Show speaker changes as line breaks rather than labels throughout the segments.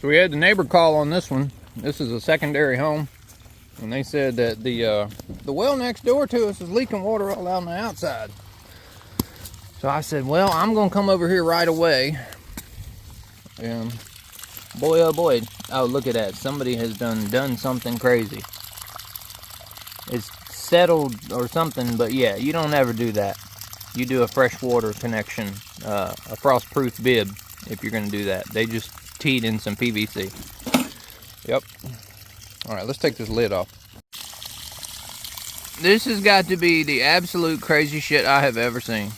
So we had the neighbor call on this one. This is a secondary home, and they said that the well next door to us is leaking water all out on the outside. So I said, well, I'm gonna come over here right away. And boy, oh boy, oh look at that! Somebody has done something crazy. It's settled or something, but yeah, you don't ever do that. You do a fresh water connection, a frost-proof bib if you're gonna do that. They just teed in some PVC. Yep. All right, let's take this lid off. This has got to be the absolute crazy shit I have ever seen.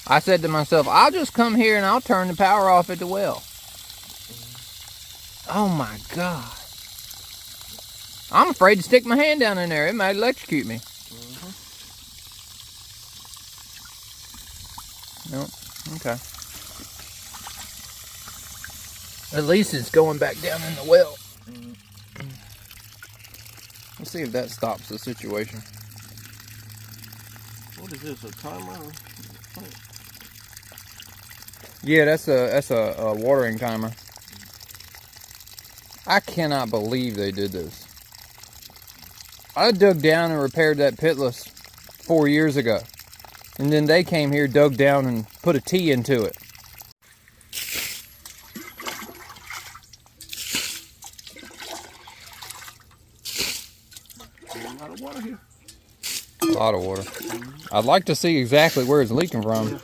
I said to myself, I'll just come here and I'll turn the power off at the well. Oh my God. I'm afraid to stick my hand down in there. It might electrocute me. Nope. Okay. At least it's going back down in the well. Let's see if that stops the situation.
What is this, a timer?
Yeah, that's a watering timer. I cannot believe they did this. I dug down and repaired that Pitless 4 years ago. And then they came here, dug down, and put a T into it.
A lot of water here.
A lot of water. I'd like to see exactly where it's leaking from.
Yeah.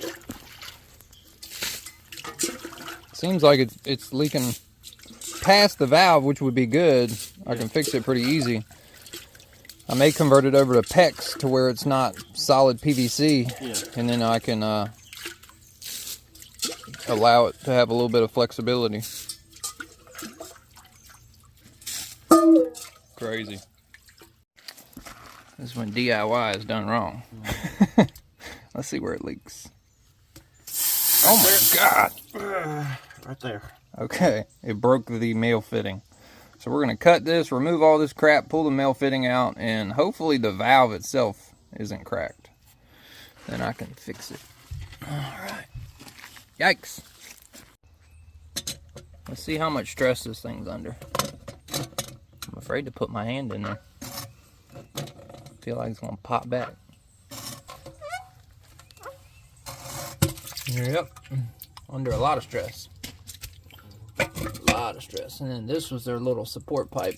Seems like it's leaking past the valve, which would be good. I can fix it pretty easy. I may convert it over to PEX to where it's not solid PVC, and then I can allow it to have a little bit of flexibility. Crazy. This is when DIY is done wrong. Let's see where it leaks. Oh my God!
Right there.
Okay, it broke the male fitting. So we're going to cut this, remove all this crap, pull the male fitting out, and hopefully the valve itself isn't cracked. Then I can fix it. Alright. Yikes. Let's see how much stress this thing's under. I'm afraid to put my hand in there. I feel like it's going to pop back. Yep. Under a lot of stress. A lot of stress. And then this was their little support pipe,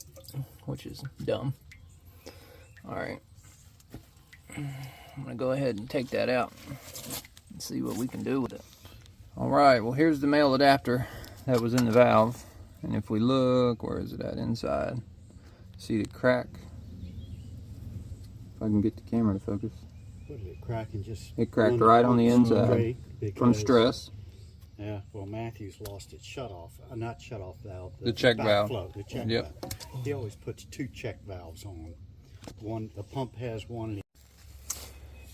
which is dumb. Alright. I'm going to go ahead and take that out and see what we can do with it. Alright, well here's the male adapter that was in the valve. And if we look, where is it at inside? See the crack? If I can get the camera to focus.
What did it crack and just...
It cracked right on the inside from stress.
Yeah, well, Matthew's lost its shut-off, not shut-off valve.
The check valve.
Flow, the check valve. He always puts 2 check valves on. One, the pump has one.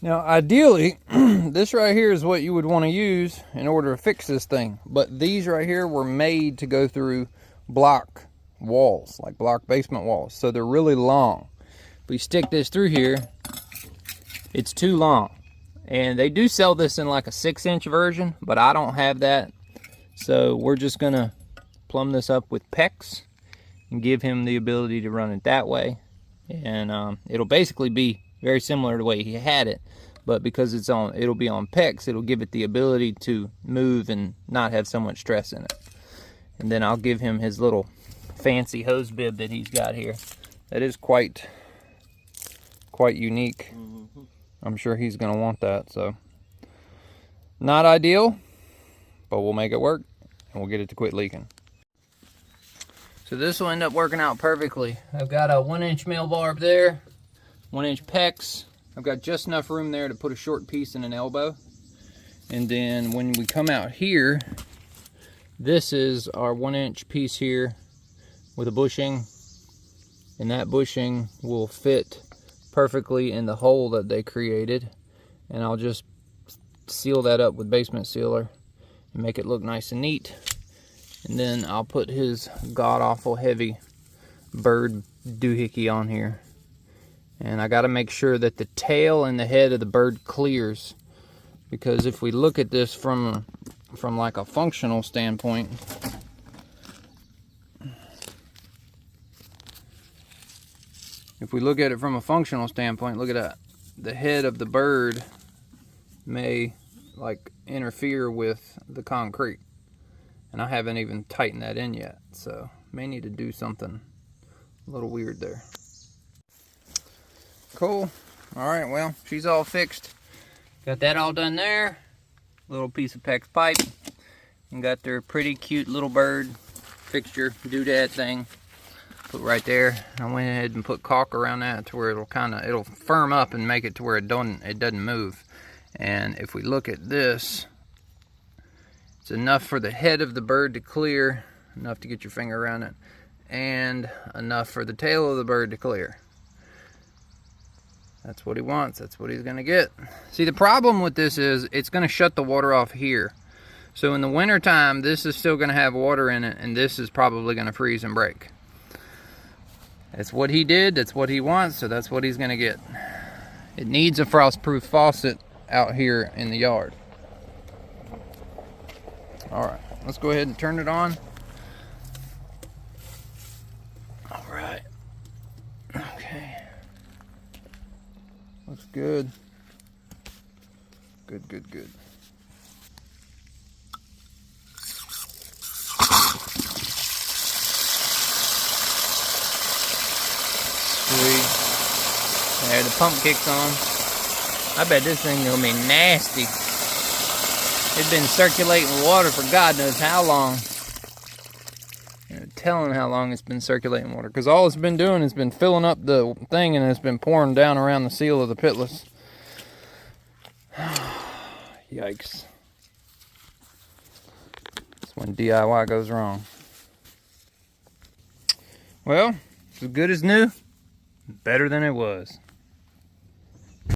Now, ideally, this right here is what you would want to use in order to fix this thing. But these right here were made to go through block walls, like block basement walls. So they're really long. If we stick this through here, it's too long. And they do sell this in like a 6-inch version, but I don't have that. So we're just gonna plumb this up with PEX and give him the ability to run it that way. And it'll basically be very similar to the way he had it, but because it'll be on PEX, it'll give it the ability to move and not have so much stress in it. And then I'll give him his little fancy hose bib that he's got here. That is quite unique. I'm sure he's going to want that, so not ideal, but we'll make it work and we'll get it to quit leaking. So this will end up working out perfectly. I've got a 1-inch male barb there, 1-inch PEX. I've got just enough room there to put a short piece in an elbow. And then when we come out here, this is our 1-inch piece here with a bushing, and that bushing will fit perfectly in the hole that they created, and I'll just seal that up with basement sealer and make it look nice and neat. And then I'll put his god-awful heavy bird doohickey on here, and I got to make sure that the tail and the head of the bird clears, because if we look at this from like a functional standpoint, if we look at it from a functional standpoint, look at that. The head of the bird may like interfere with the concrete. And I haven't even tightened that in yet. So may need to do something a little weird there. Cool. Alright, well, she's all fixed. Got that all done there. Little piece of PEX pipe. And got their pretty cute little bird fixture doodad thing. Put right there. I went ahead and put caulk around that to where it'll firm up and make it to where it doesn't move. And if we look at this, it's enough for the head of the bird to clear, enough to get your finger around it, and enough for the tail of the bird to clear. That's what he wants. That's what he's gonna get. See, the problem with this is it's gonna shut the water off here. So in the winter time, this is still gonna have water in it, and this is probably gonna freeze and break. That's what he did, that's what he wants, so that's what he's gonna get. It needs a frost-proof faucet out here in the yard. All right, let's go ahead and turn it on. All right, okay. Looks good. Good, good, good. Sweet. There, the pump kicks on. I bet this thing's gonna be nasty. It's been circulating water for God knows how long. Telling how long it's been circulating water, because all it's been doing has been filling up the thing, and it's been pouring down around the seal of the pitless. Yikes. That's when DIY goes wrong. Well, it's as good as new, better than it was.